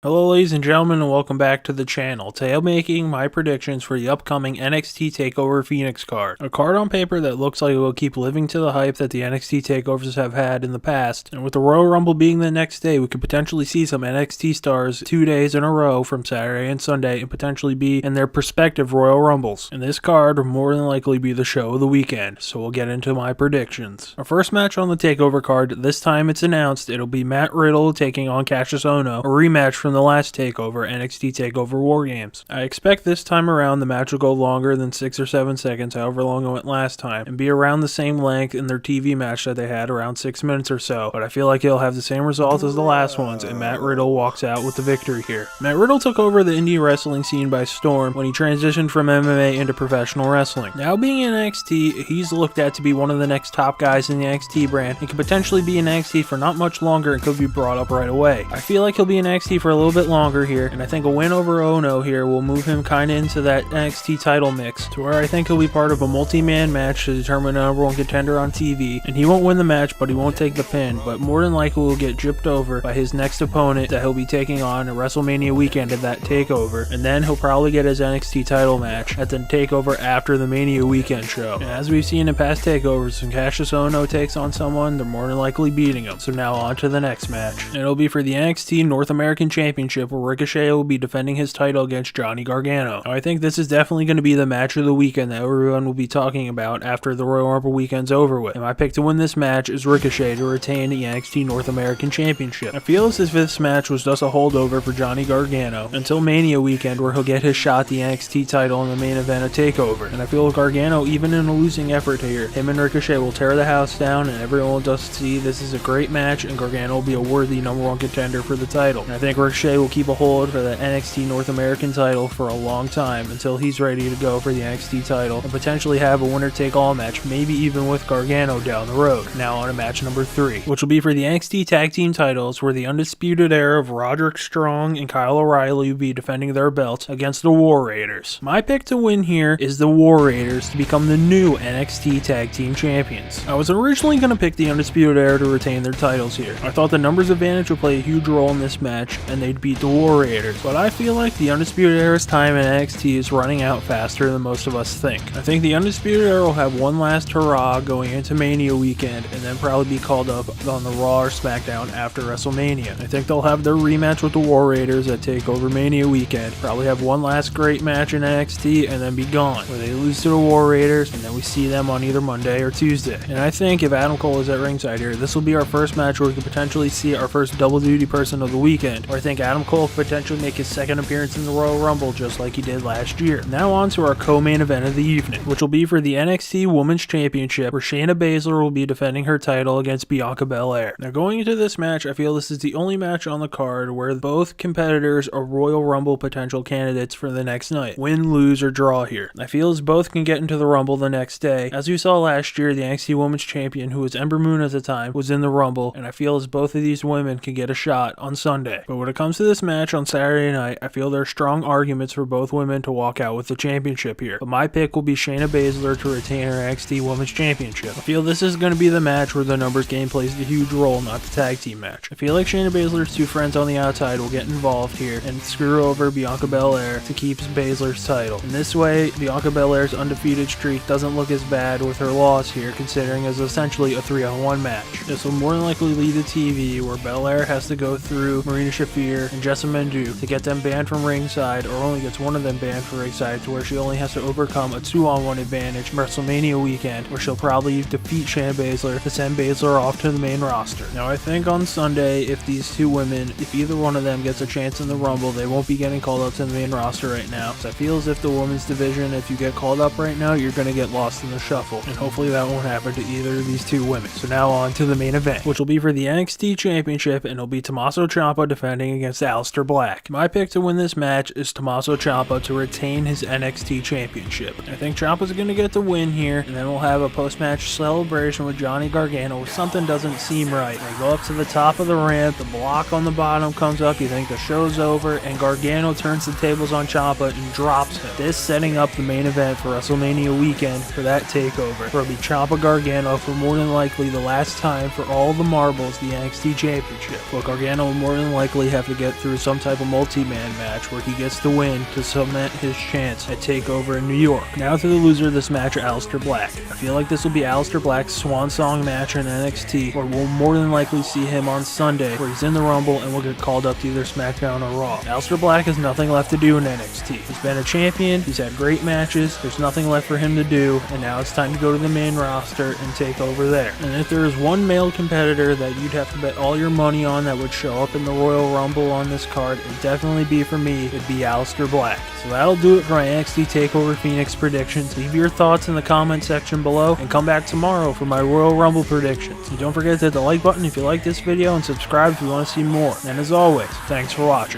Hello ladies and gentlemen, and welcome back to the channel. Today I'm making my predictions for the upcoming NXT Takeover Phoenix card. A card on paper that looks like it will keep living to the hype that the NXT Takeovers have had in the past. And with the Royal Rumble being the next day, we could potentially see some NXT stars 2 days in a row from Saturday and Sunday and potentially be in their prospective Royal Rumbles. And this card will more than likely be the show of the weekend, so we'll get into my predictions. Our first match on the Takeover card, this time it's announced it'll be Matt Riddle taking on Ohno, a rematch from the last takeover, NXT Takeover War Games. I expect this time around the match will go longer than 6 or 7 seconds, however long it went last time, and be around the same length in their TV match that they had, around 6 minutes or so, but I feel like it'll have the same result as the last ones, and Matt Riddle walks out with the victory here. Matt Riddle took over the indie wrestling scene by storm when he transitioned from MMA into professional wrestling. Now being in NXT, he's looked at to be one of the next top guys in the NXT brand, and could potentially be in NXT for not much longer and could be brought up right away. I feel like he'll be in NXT for a little bit longer here, and I think a win over Ohno here will move him kind of into that NXT title mix, to where I think he'll be part of a multi-man match to determine the number one contender on TV, and he won't win the match, but he won't take the pin, but more than likely will get gypped over by his next opponent that he'll be taking on at WrestleMania weekend at that takeover, and then he'll probably get his NXT title match at the takeover after the Mania weekend show. And as we've seen in past takeovers, when Ohno takes on someone, they're more than likely beating him. So now on to the next match, and it'll be for the NXT North American Championship, where Ricochet will be defending his title against Johnny Gargano. Now, I think this is definitely going to be the match of the weekend that everyone will be talking about after the Royal Rumble weekend's over with. And my pick to win this match is Ricochet to retain the NXT North American Championship. I feel as if this match was just a holdover for Johnny Gargano until Mania weekend, where he'll get his shot at the NXT title in the main event of TakeOver. And I feel Gargano, even in a losing effort here, him and Ricochet will tear the house down, and everyone will just see this is a great match, and Gargano will be a worthy number one contender for the title. And I think Ricochet will keep a hold for the NXT North American title for a long time until he's ready to go for the NXT title and potentially have a winner-take-all match, maybe even with Gargano down the road. Now on to match number 3, which will be for the NXT Tag Team titles, where the Undisputed Era of Roderick Strong and Kyle O'Reilly will be defending their belts against the War Raiders. My pick to win here is the War Raiders to become the new NXT Tag Team Champions. I was originally going to pick the Undisputed Era to retain their titles here. I thought the numbers advantage would play a huge role in this match, and they'd beat the War Raiders, but I feel like the Undisputed Era's time in NXT is running out faster than most of us think. I think the Undisputed Era will have one last hurrah going into Mania weekend, and then probably be called up on the Raw or SmackDown after WrestleMania. I think they'll have their rematch with the War Raiders at TakeOver Mania weekend, probably have one last great match in NXT, and then be gone, where they lose to the War Raiders, and then we see them on either Monday or Tuesday. And I think if Adam Cole is at ringside here, this will be our first match where we could potentially see our first double duty person of the weekend, where I think Adam Cole could potentially make his second appearance in the Royal Rumble just like he did last year. Now on to our co-main event of the evening, which will be for the NXT Women's Championship, where Shayna Baszler will be defending her title against Bianca Belair. Now going into this match, I feel this is the only match on the card where both competitors are Royal Rumble potential candidates for the next night. Win, lose, or draw here. I feel as both can get into the Rumble the next day. As we saw last year, the NXT Women's Champion, who was Ember Moon at the time, was in the Rumble, and I feel as both of these women can get a shot on Sunday. But when it comes to this match on Saturday night, I feel there are strong arguments for both women to walk out with the championship here. But my pick will be Shayna Baszler to retain her NXT Women's Championship. I feel this is going to be the match where the numbers game plays the huge role, not the tag team match. I feel like Shayna Baszler's two friends on the outside will get involved here and screw over Bianca Belair to keep Baszler's title. In this way, Bianca Belair's undefeated streak doesn't look as bad with her loss here, considering it's essentially a 3-on-1 match. This will more than likely lead to TV, where Belair has to go through Marina Shafir and Jessamine Duke to get them banned from ringside, or only gets one of them banned from ringside, to where she only has to overcome a 2-on-1 advantage WrestleMania weekend, where she'll probably defeat Shayna Baszler to send Baszler off to the main roster. Now I think on Sunday, if these two women, if either one of them gets a chance in the Rumble, they won't be getting called up to the main roster right now. So I feel as if the women's division, if you get called up right now, you're going to get lost in the shuffle, and hopefully that won't happen to either of these two women. So now on to the main event, which will be for the NXT Championship, and it'll be Tommaso Ciampa defending against Aleister Black. My pick to win this match is Tommaso Ciampa to retain his NXT Championship. I think Ciampa's going to get the win here, and then we'll have a post-match celebration with Johnny Gargano where something doesn't seem right. They go up to the top of the ramp, the block on the bottom comes up, you think the show's over, and Gargano turns the tables on Ciampa and drops him. This setting up the main event for WrestleMania weekend for that takeover. It'll be Ciampa Gargano for more than likely the last time for all the marbles, the NXT Championship. But Gargano will more than likely have have to get through some type of multi-man match where he gets the win to cement his chance at TakeOver in New York. Now to the loser of this match, Aleister Black. I feel like this will be Aleister Black's swan song match in NXT, where we'll more than likely see him on Sunday, where he's in the Rumble and will get called up to either SmackDown or Raw. Aleister Black has nothing left to do in NXT. He's been a champion, he's had great matches, there's nothing left for him to do, and now it's time to go to the main roster and take over there. And if there is one male competitor that you'd have to bet all your money on that would show up in the Royal Rumble on this card, it'd definitely be for me, it'd be Aleister Black. So that'll do it for my NXT Takeover Phoenix predictions. Leave your thoughts in the comment section below and come back tomorrow for my Royal Rumble predictions. And don't forget to hit the like button if you like this video and subscribe if you want to see more. And as always, thanks for watching.